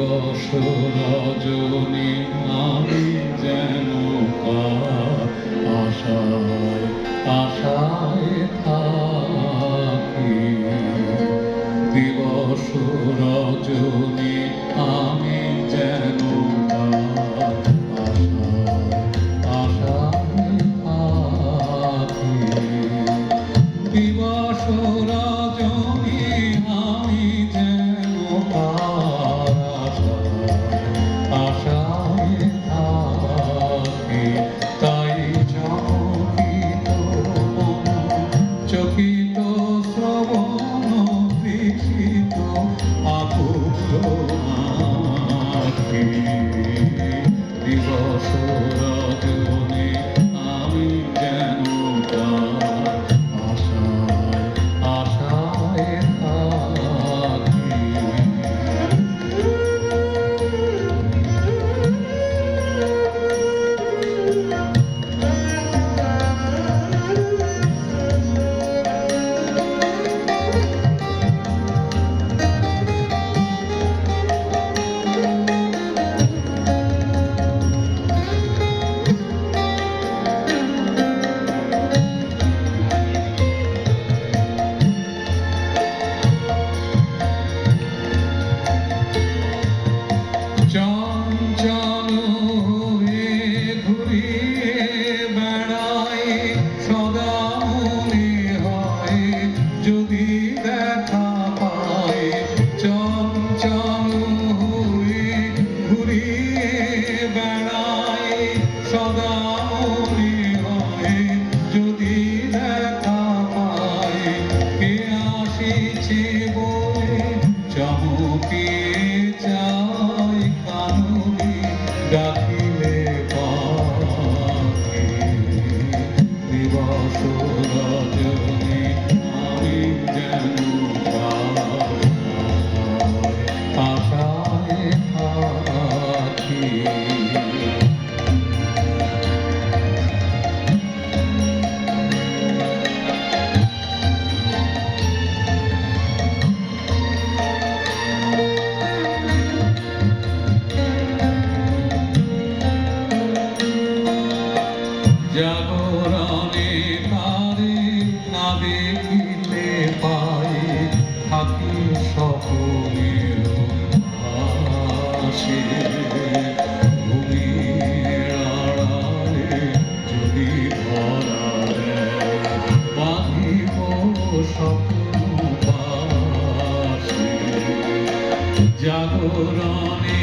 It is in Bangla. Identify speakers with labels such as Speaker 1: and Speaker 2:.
Speaker 1: দিবস রজনী আমি যেন কার আশায় আশায় থাকি। দিবস রজনী আমি যেন কার আশায় আশায় থাকি। দিবস রজনী আমি যেন কার আশায় থাকি। তাই চকিত মন চকিত শ্রবণ তৃষিত আকুল আঁখি। দিবস রজনী আমি যেন কার আশায় আশায় থাকি। চঞ্চল হয়ে ঘুরিয়ে বেড়ায় সদা মনে হয় যদি দেখা পায়। চঞ্চল হয়ে ঘুরিয়ে বেড়ায় সদা মনে হয় যদি দেখা পায়। কে আসিছে বলে চমকিয়ে চায় কাননে ডাকিলে পাখি। দিবস রজনী আমি যেন কার আশায় থাকি। জাগরণে তারে না দেখিতে পাই থাকি সকলের আশে। ভূমির আড়ালে যদি ধরা দেয় বাঁধিব স্বপ্ন পাশে। জাগরণে